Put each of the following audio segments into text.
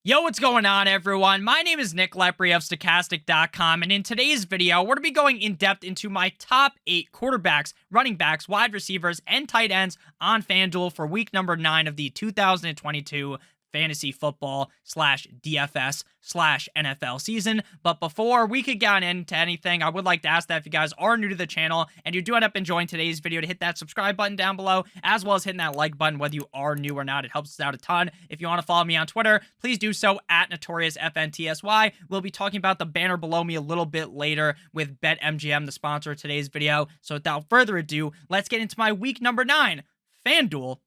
Yo, what's going on, everyone? My name is Lepri of Stokastic.com, and in today's video, we're going to be going in depth into my top 8 quarterbacks, running backs, wide receivers, and tight ends on FanDuel for week number 9 of the 2022 fantasy football /DFS /NFL season. But before we could get into anything, I would like to ask that if you guys are new to the channel and you do end up enjoying today's video, to hit that subscribe button down below, as well as hitting that like button whether you are new or not. It helps us out a ton. If you want to follow me on Twitter, please do so at NotoriousFNTSY. We'll be talking about the banner below me a little bit later with BetMGM, the sponsor of today's video. So without further ado, let's get into my week number 9 FanDuel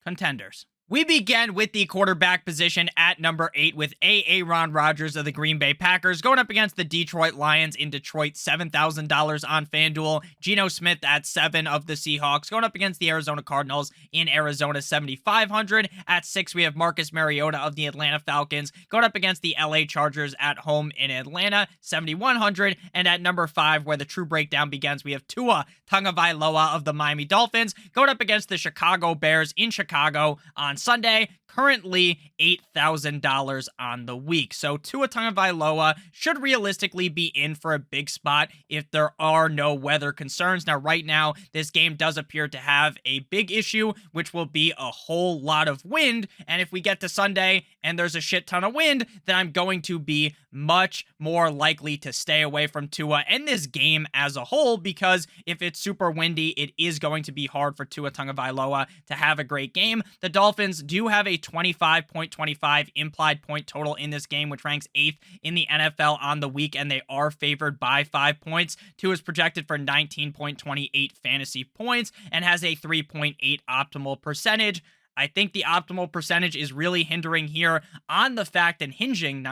Contenders. We begin with the quarterback position at number 8 with Aaron Rodgers of the Green Bay Packers going up against the Detroit Lions in Detroit, $7,000 on FanDuel. Geno Smith at 7 of the Seahawks going up against the Arizona Cardinals in Arizona, $7,500. At 6, we have Marcus Mariota of the Atlanta Falcons going up against the LA Chargers at home in Atlanta, $7,100. And at number 5, where the true breakdown begins, we have Tua Tagovailoa of the Miami Dolphins going up against the Chicago Bears in Chicago on Sunday, currently $8,000 on the week. So Tua Tagovailoa should realistically be in for a big spot if there are no weather concerns. Now, right now, this game does appear to have a big issue, which will be a whole lot of wind. And if we get to Sunday and there's a shit ton of wind, then I'm going to be much more likely to stay away from Tua and this game as a whole, because if it's super windy, it is going to be hard for Tua Tagovailoa to have a great game. The Dolphins do have a 25.25 implied point total in this game, which ranks 8th in the NFL on the week, and they are favored by 5 points. Tua is projected for 19.28 fantasy points and has a 3.8 optimal percentage. I think the optimal percentage is really hindering here on the fact, and hinging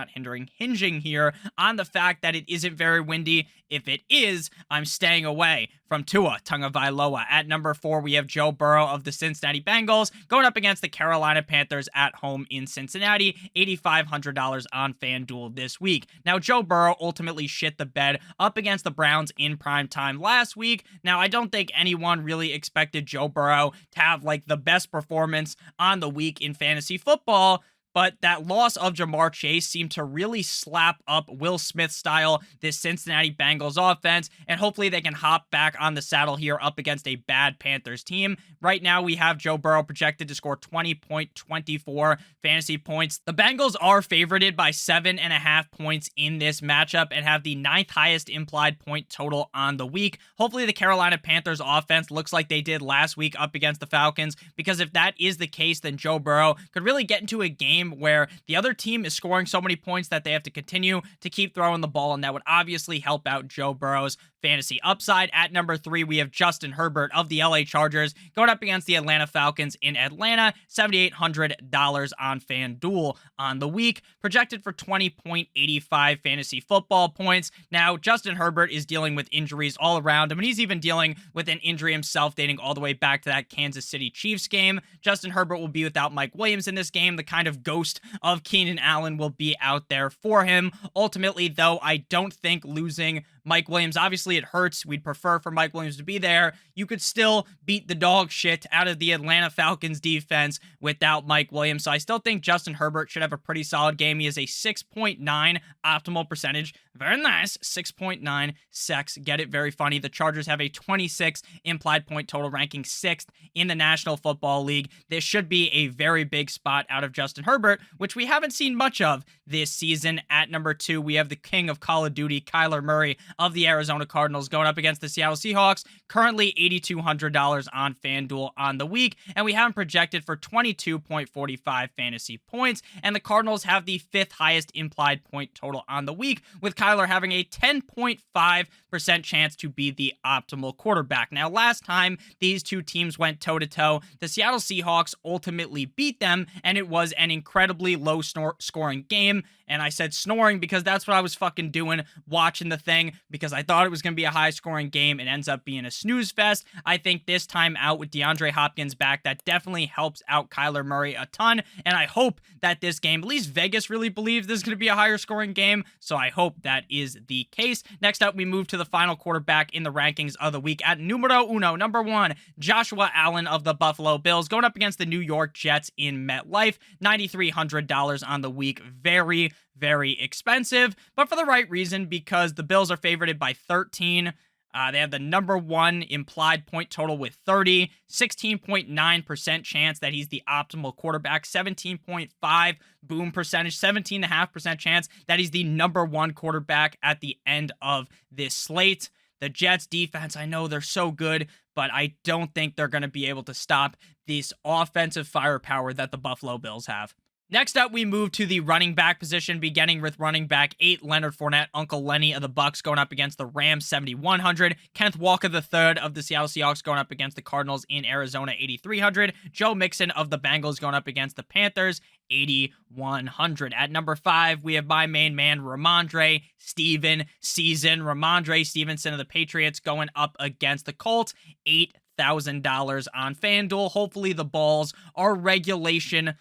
here on the fact that it isn't very windy. If it is, I'm staying away from Tua Tagovailoa. At number 4, we have Joe Burrow of the Cincinnati Bengals going up against the Carolina Panthers at home in Cincinnati, $8,500 on FanDuel this week. Now, Joe Burrow ultimately shit the bed up against the Browns in prime time last week. Now, I don't think anyone really expected Joe Burrow to have like the best performance on the week in fantasy football, but that loss of Jamar Chase seemed to really slap up Will Smith style this Cincinnati Bengals offense, and hopefully they can hop back on the saddle here up against a bad Panthers team. Right now, we have Joe Burrow projected to score 20.24 fantasy points. The Bengals are favorited by 7.5 points in this matchup and have the 9th highest implied point total on the week. Hopefully the Carolina Panthers offense looks like they did last week up against the Falcons, because if that is the case, then Joe Burrow could really get into a game where the other team is scoring so many points that they have to continue to keep throwing the ball, and that would obviously help out Joe Burrow's fantasy upside. At number 3, we have Justin Herbert of the LA Chargers going up against the Atlanta Falcons in Atlanta, $7,800 on FanDuel on the week, projected for 20.85 fantasy football points. Now, Justin Herbert is dealing with injuries all around him, and he's even dealing with an injury himself dating all the way back to that Kansas City Chiefs game. Justin Herbert will be without Mike Williams in this game. The kind of ghost of Keenan Allen will be out there for him. Ultimately, though, I don't think losing Mike Williams, obviously it hurts. We'd prefer for Mike Williams to be there. You could still beat the dog shit out of the Atlanta Falcons defense without Mike Williams. So I still think Justin Herbert should have a pretty solid game. He has a 6.9 optimal percentage. Very nice. 6.9 sex. Get it? Very funny. The Chargers have a 26 implied point total, ranking 6th in the National Football League. This should be a very big spot out of Justin Herbert, which we haven't seen much of this season. At number 2, we have the king of Call of Duty, Kyler Murray of the Arizona Cardinals going up against the Seattle Seahawks, currently $8,200 on FanDuel on the week, and we have him projected for 22.45 fantasy points, and the Cardinals have the 5th highest implied point total on the week, with Kyler having a 10.5% chance to be the optimal quarterback. Now, last time these two teams went toe-to-toe, the Seattle Seahawks ultimately beat them, and it was an incredibly low-scoring game. game, and I said snoring because that's what I was fucking doing watching the thing, because I thought it was going to be a high-scoring game. It ends up being a snooze fest. I think this time out with DeAndre Hopkins back, that definitely helps out Kyler Murray a ton, and I hope that this game, at least Vegas really believes this is going to be a higher-scoring game, so I hope that is the case. Next up, we move to the final quarterback in the rankings of the week at numero uno, number 1, Joshua Allen of the Buffalo Bills, going up against the New York Jets in MetLife. $9,300 on the week. Very, very expensive, but for the right reason, because the Bills are favored by 13. They have the number 1 implied point total with 30, 16.9% chance that he's the optimal quarterback, 17.5 boom percentage, 17.5% chance that he's the number 1 quarterback at the end of this slate. The Jets defense, I know they're so good, but I don't think they're going to be able to stop this offensive firepower that the Buffalo Bills have. Next up, we move to the running back position, beginning with running back 8, Leonard Fournette, Uncle Lenny of the Bucks, going up against the Rams, 7,100. Kenneth Walker III of the Seattle Seahawks going up against the Cardinals in Arizona, 8,300. Joe Mixon of the Bengals going up against the Panthers, 8,100. At number 5, we have my main man, Ramondre Stevenson of the Patriots going up against the Colts, $8,000 on FanDuel. Hopefully the balls are regulation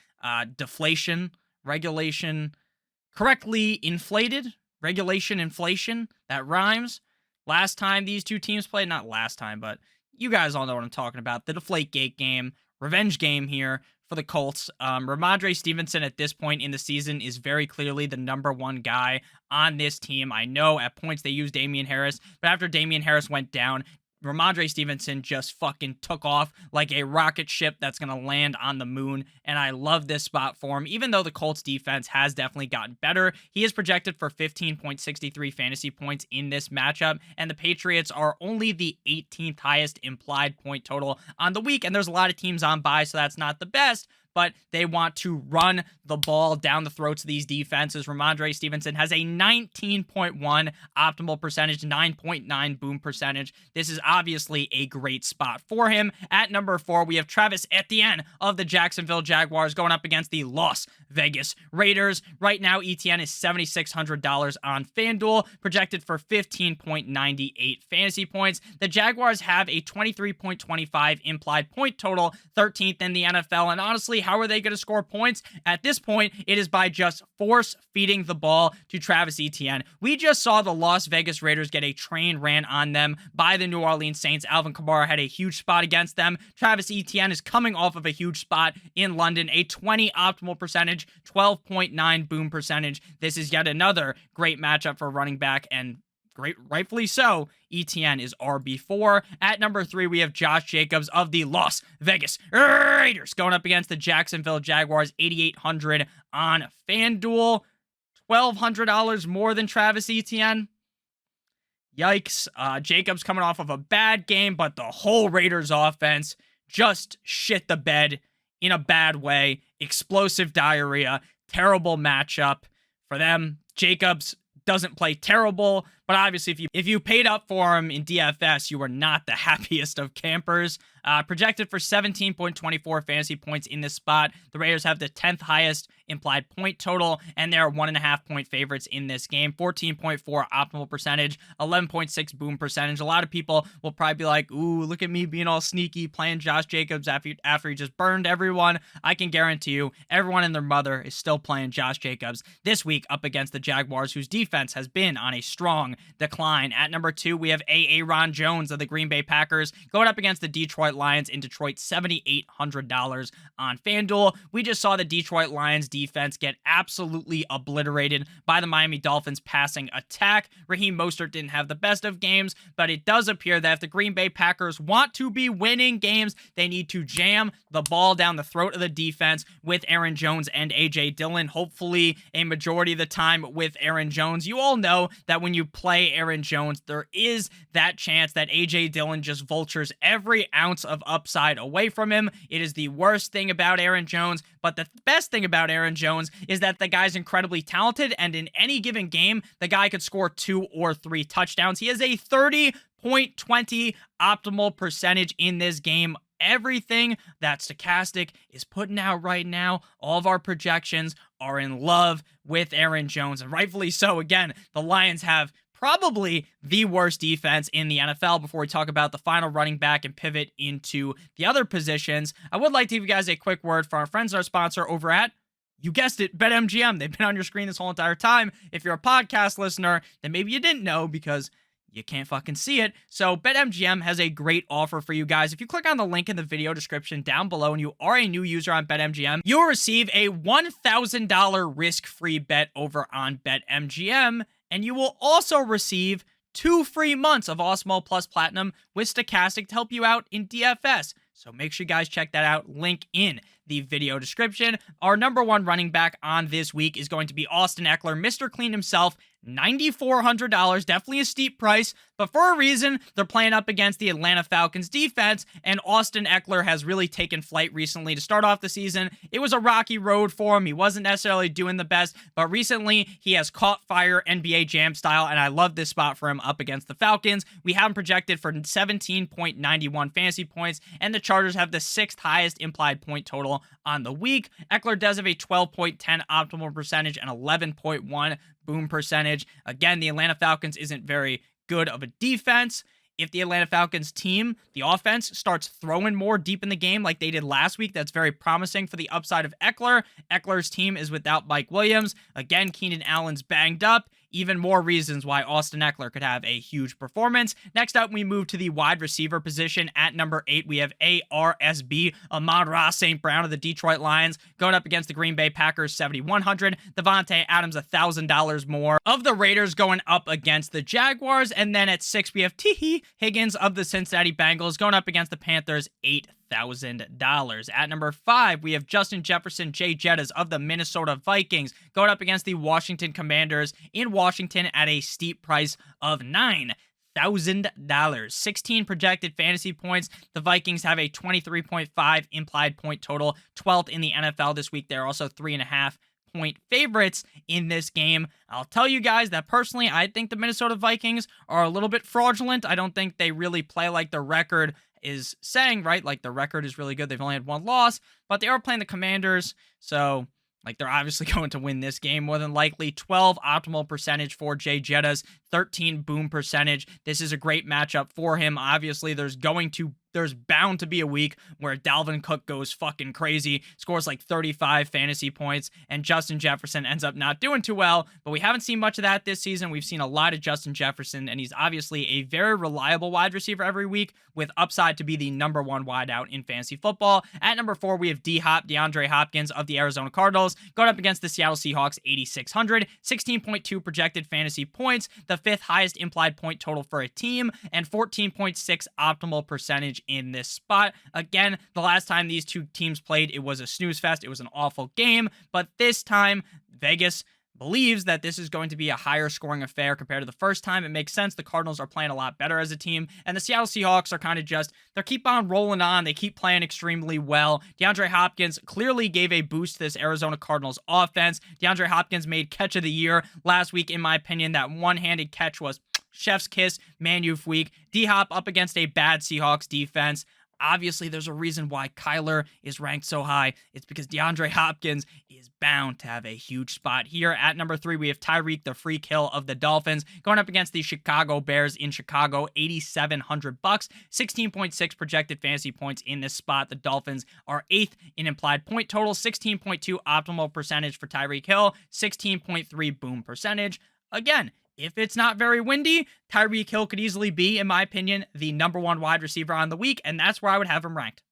correctly inflated. Inflation, that rhymes. Last time these two teams played, not last time, but you guys all know what I'm talking about. The Deflategate game, revenge game here for the Colts. Ramondre Stevenson at this point in the season is very clearly the number 1 guy on this team. I know at points they used Damian Harris, but after Damian Harris went down, Ramondre Stevenson just fucking took off like a rocket ship that's going to land on the moon, and I love this spot for him. Even though the Colts defense has definitely gotten better, he is projected for 15.63 fantasy points in this matchup, and the Patriots are only the 18th highest implied point total on the week, and there's a lot of teams on bye, so that's not the best, but they want to run the ball down the throats of these defenses. Ramondre Stevenson has a 19.1 optimal percentage, 9.9 boom percentage. This is obviously a great spot for him. At number 4, we have Travis Etienne of the Jacksonville Jaguars going up against the Las Vegas Raiders. Right now, Etienne is $7,600 on FanDuel, projected for 15.98 fantasy points. The Jaguars have a 23.25 implied point total, 13th in the NFL, and honestly, how are they going to score points? At this point, it is by just force feeding the ball to Travis Etienne. We just saw the Las Vegas Raiders get a train ran on them by the New Orleans Saints. Alvin Kamara had a huge spot against them. Travis Etienne is coming off of a huge spot in London, a 20 optimal percentage, 12.9 boom percentage. This is yet another great matchup for running back, and rightfully so. Etienne is RB4. At number 3, we have Josh Jacobs of the Las Vegas Raiders going up against the Jacksonville Jaguars, 8,800 on FanDuel. $1,200 more than Travis Etienne. Yikes. Jacobs coming off of a bad game, but the whole Raiders offense just shit the bed in a bad way. Explosive diarrhea. Terrible matchup for them. Jacobs doesn't play terrible, but obviously if you paid up for him in DFS, you were not the happiest of campers. Projected for 17.24 fantasy points in this spot. The Raiders have the 10th highest implied point total, and they're 1.5 point favorites in this game. 14.4 optimal percentage, 11.6 boom percentage. A lot of people will probably be like, ooh, look at me being all sneaky, playing Josh Jacobs after he just burned everyone. I can guarantee you, everyone and their mother is still playing Josh Jacobs this week up against the Jaguars, whose defense has been on a strong decline. At number 2, we have Aaron Jones of the Green Bay Packers going up against the Detroit Lions in Detroit, $7,800 on FanDuel. We just saw the Detroit Lions defense get absolutely obliterated by the Miami Dolphins passing attack. Raheem Mostert didn't have the best of games, but it does appear that if the Green Bay Packers want to be winning games, they need to jam the ball down the throat of the defense with Aaron Jones and A.J. Dillon. Hopefully a majority of the time with Aaron Jones. You all know that when you play Aaron Jones, there is that chance that A.J. Dillon just vultures every ounce of upside away from him. It is the worst thing about Aaron Jones, but the best thing about Aaron Jones is that the guy's incredibly talented, and in any given game, the guy could score 2 or 3 touchdowns. He has a 30.20 optimal percentage in this game. everything that Stokastic is putting out right now, all of our projections are in love with Aaron Jones, and rightfully so. Again, the Lions have probably the worst defense in the NFL. Before we talk about the final running back and pivot into the other positions, I would like to give you guys a quick word from our friends, our sponsor over at, you guessed it, BetMGM. They've been on your screen this whole entire time. If you're a podcast listener, then maybe you didn't know because you can't fucking see it. So BetMGM has a great offer for you guys. If you click on the link in the video description down below and you are a new user on BetMGM, you'll receive a $1,000 risk-free bet over on BetMGM, and you will also receive 2 free months of Awesemo Plus Platinum with Stokastic to help you out in DFS. So make sure you guys check that out. Link in the video description. Our number one running back on this week is going to be Austin Ekeler, Mr. Clean himself. $9,400, definitely a steep price, but for a reason. They're playing up against the Atlanta Falcons defense, and Austin Ekeler has really taken flight recently. To start off the season, it was a rocky road for him. He wasn't necessarily doing the best, but recently he has caught fire NBA Jam style, and I love this spot for him up against the Falcons. We have him projected for 17.91 fantasy points, and the Chargers have the 6th highest implied point total on the week. Ekeler does have a 12.10 optimal percentage and 11.1 boom percentage. Again, the Atlanta Falcons isn't very good of a defense. If the Atlanta Falcons team, the offense, starts throwing more deep in the game like they did last week, that's very promising for the upside of Ekeler. Ekeler's team is without Mike Williams. Again, Keenan Allen's banged up. Even more reasons why Austin Ekeler could have a huge performance. Next up, we move to the wide receiver position. At number 8, we have ARSB, Amon-Ra St. Brown of the Detroit Lions, going up against the Green Bay Packers, $7,100. Devontae Adams, $1,000 more. Of the Raiders, going up against the Jaguars. And then at 6, we have T. Higgins of the Cincinnati Bengals, going up against the Panthers, $8,000. At number 5, we have Justin Jefferson, Jay Jettas of the Minnesota Vikings, going up against the Washington Commanders in Washington at a steep price of $9,000. 16 projected fantasy points. The Vikings have a 23.5 implied point total, 12th in the NFL this week. They're also 3.5 point favorites in this game. I'll tell you guys that personally, I think the Minnesota Vikings are a little bit fraudulent. I don't think they really play like their record is saying, right? Like, the record is really good. They've only had 1 loss, but they are playing the Commanders, so like, they're obviously going to win this game more than likely. 12 optimal percentage for Jay Jettas, 13 boom percentage. This is a great matchup for him. Obviously, there's bound to be a week where Dalvin Cook goes fucking crazy, scores like 35 fantasy points, and Justin Jefferson ends up not doing too well, but we haven't seen much of that this season. We've seen a lot of Justin Jefferson, and he's obviously a very reliable wide receiver every week with upside to be the number 1 wideout in fantasy football. At number 4, we have D-Hop, DeAndre Hopkins of the Arizona Cardinals, going up against the Seattle Seahawks, 8,600, 16.2 projected fantasy points, the 5th highest implied point total for a team, and 14.6 optimal percentage in this spot. Again, the last time these two teams played, it was a snooze fest. It was an awful game, but this time, Vegas believes that this is going to be a higher scoring affair compared to the first time. It makes sense. The Cardinals are playing a lot better as a team, and the Seattle Seahawks are kind of just, they keep on rolling on. They keep playing extremely well. DeAndre Hopkins clearly gave a boost to this Arizona Cardinals offense. DeAndre Hopkins made catch of the year last week, in my opinion. That one-handed catch was chef's kiss, Manuf week. D-Hop up against a bad Seahawks defense. Obviously, there's a reason why Kyler is ranked so high. It's because DeAndre Hopkins is bound to have a huge spot here. At number 3, we have Tyreek, the free kill of the Dolphins, going up against the Chicago Bears in Chicago, $8,700, 16.6 projected fantasy points in this spot. The Dolphins are 8th in implied point total, 16.2 optimal percentage for Tyreek Hill, 16.3 boom percentage. Again, if it's not very windy, Tyreek Hill could easily be, in my opinion, the number 1 wide receiver on the week, and that's where I would have him ranked.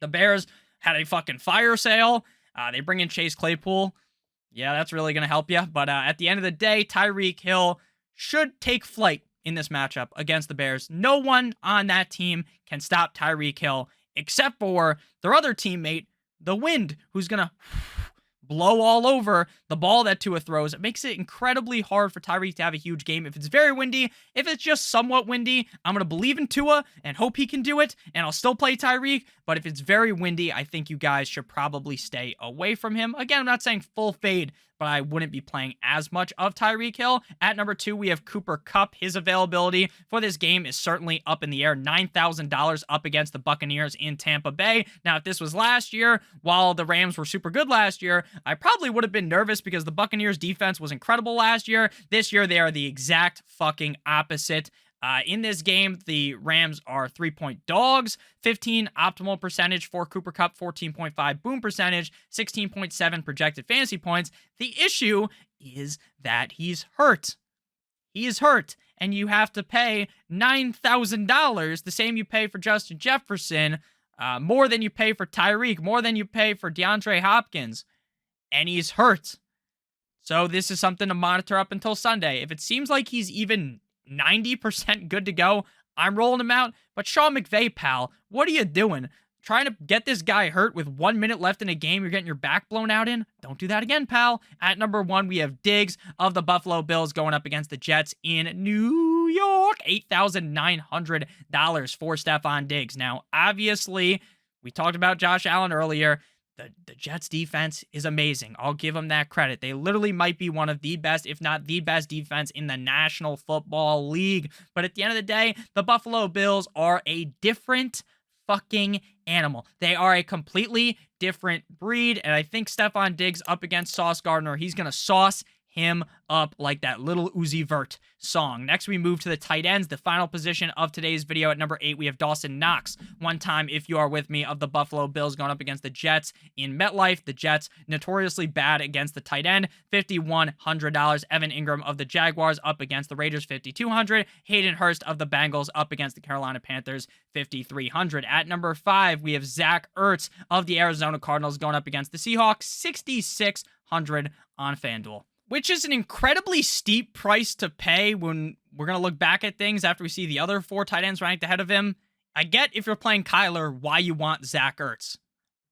The Bears had a fucking fire sale. They bring in Chase Claypool. Yeah, that's really going to help you. But at the end of the day, Tyreek Hill should take flight in this matchup against the Bears. No one on that team can stop Tyreek Hill except for their other teammate, the Wind, who's going to blow all over the ball that Tua throws. It makes it incredibly hard for Tyreek to have a huge game. If it's very windy, if it's just somewhat windy, I'm going to believe in Tua and hope he can do it, and I'll still play Tyreek. But if it's very windy, I think you guys should probably stay away from him. Again, I'm not saying full fade but I wouldn't be playing as much of Tyreek Hill. At number 2, we have Cooper Kupp. His availability for this game is certainly up in the air. $9,000 up against the Buccaneers in Tampa Bay. Now, if this was last year, while the Rams were super good last year, I probably would have been nervous because the Buccaneers defense was incredible last year. This year, they are the exact fucking opposite. In this game, the Rams are 3-point dogs, 15 optimal percentage for Cooper Kupp, 14.5 boom percentage, 16.7 projected fantasy points. The issue is that he's hurt. He is hurt, and you have to pay $9,000, the same you pay for Justin Jefferson, more than you pay for Tyreek, more than you pay for DeAndre Hopkins, and he's hurt. So this is something to monitor up until Sunday. If it seems like he's even 90% good to go, I'm rolling him out. But Sean McVay, pal, what are you doing? Trying to get this guy hurt with 1 minute left in a game you're getting your back blown out in? Don't do that again, pal. At number 1, we have Diggs of the Buffalo Bills going up against the Jets in New York. $8,900 for Stephon Diggs. Now, obviously, we talked about Josh Allen earlier. The Jets defense is amazing. I'll give them that credit. They literally might be one of the best, if not the best defense in the National Football League. But at the end of the day, the Buffalo Bills are a different fucking animal. They are a completely different breed. And I think Stephon Diggs up against Sauce Gardner, he's going to sauce him up like that little Uzi Vert song. Next, we move to the tight ends, the final position of today's video. At number 8, we have Dawson Knox. One time, if you are with me, of the Buffalo Bills going up against the Jets in MetLife. The Jets notoriously bad against the tight end, $5,100. Evan Ingram of the Jaguars up against the Raiders, $5,200. Hayden Hurst of the Bengals up against the Carolina Panthers, $5,300. At number 5, we have Zach Ertz of the Arizona Cardinals going up against the Seahawks, $6,600 on FanDuel, which is an incredibly steep price to pay when we're going to look back at things after we see the other 4 tight ends ranked ahead of him. I get if you're playing Kyler why you want Zach Ertz,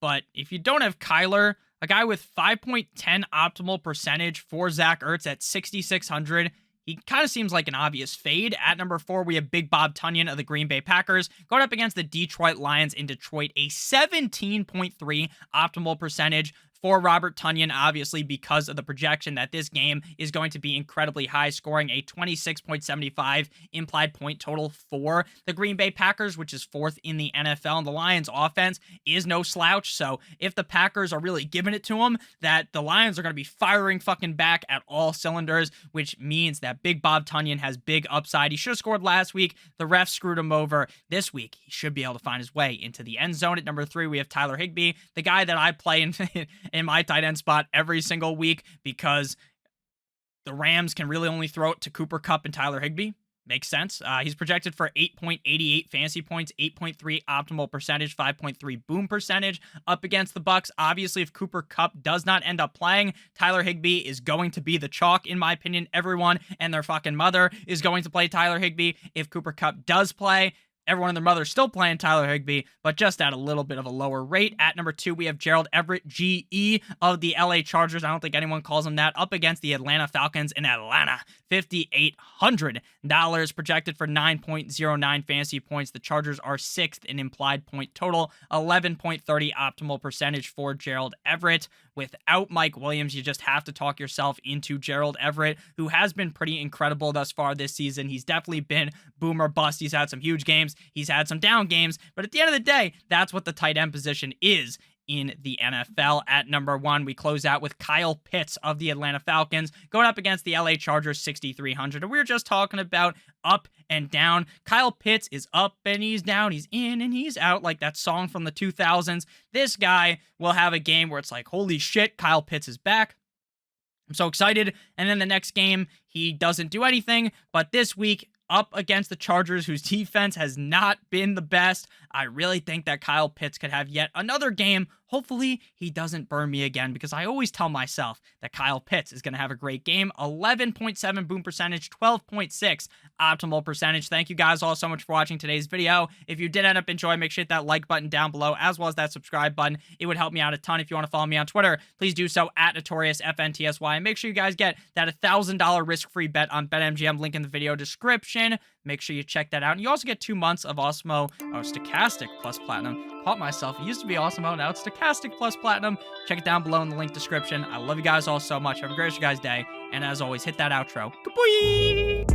but if you don't have Kyler, a guy with 5.10 optimal percentage for Zach Ertz at 6,600, he kind of seems like an obvious fade. At number 4, we have Big Bob Tonyan of the Green Bay Packers going up against the Detroit Lions in Detroit, a 17.3 optimal percentage for Robert Tonyan, obviously because of the projection that this game is going to be incredibly high, scoring a 26.75 implied point total for the Green Bay Packers, which is 4th in the NFL. And the Lions offense is no slouch, so if the Packers are really giving it to them, that the Lions are going to be firing fucking back at all cylinders, which means that Big Bob Tonyan has big upside. He should have scored last week. The refs screwed him over. This week, he should be able to find his way into the end zone. At number 3, we have Tyler Higbee, the guy that I play in my tight end spot every single week because the Rams can really only throw it to Cooper Kupp and Tyler Higbee. Makes sense. He's projected for 8.88 fantasy points, 8.3 optimal percentage, 5.3 boom percentage up against the Bucs. Obviously, if Cooper Kupp does not end up playing, Tyler Higbee is going to be the chalk, in my opinion. Everyone and their fucking mother is going to play Tyler Higbee. If Cooper Kupp does play, everyone and their mother is still playing Tyler Higbee, but just at a little bit of a lower rate. At number 2, we have Gerald Everett, GE of the LA Chargers. I don't think anyone calls him that. Up against the Atlanta Falcons in Atlanta. $5,800 projected for 9.09 fantasy points. The Chargers are 6th in implied point total. 11.30 optimal percentage for Gerald Everett. Without Mike Williams, you just have to talk yourself into Gerald Everett, who has been pretty incredible thus far this season. He's definitely been boom or bust. He's had some huge games. He's had some down games. But at the end of the day, that's what the tight end position is in the NFL. At number 1, we close out with Kyle Pitts of the Atlanta Falcons going up against the LA Chargers, 6,300. And we were just talking about up and down. Kyle Pitts is up and he's down. He's in and he's out, like that song from the 2000s. This guy will have a game where it's like, holy shit, Kyle Pitts is back. I'm so excited. And then the next game, he doesn't do anything. But this week, up against the Chargers, whose defense has not been the best, I really think that Kyle Pitts could have yet another game. Hopefully, he doesn't burn me again, because I always tell myself that Kyle Pitts is going to have a great game. 11.7 boom percentage, 12.6 optimal percentage. Thank you guys all so much for watching today's video. If you did end up enjoying, make sure to hit that like button down below, as well as that subscribe button. It would help me out a ton. If you want to follow me on Twitter, please do so at NotoriousFNTSY. And make sure you guys get that $1,000 risk-free bet on BetMGM. Link in the video description. Make sure you check that out. And you also get 2 months of Stokastic plus Platinum. Caught myself. It used to be Osmo, now it's Stokastic plus Platinum. Check it down below in the link description. I love you guys all so much. Have a great guys' day. And as always, hit that outro. Goodbye!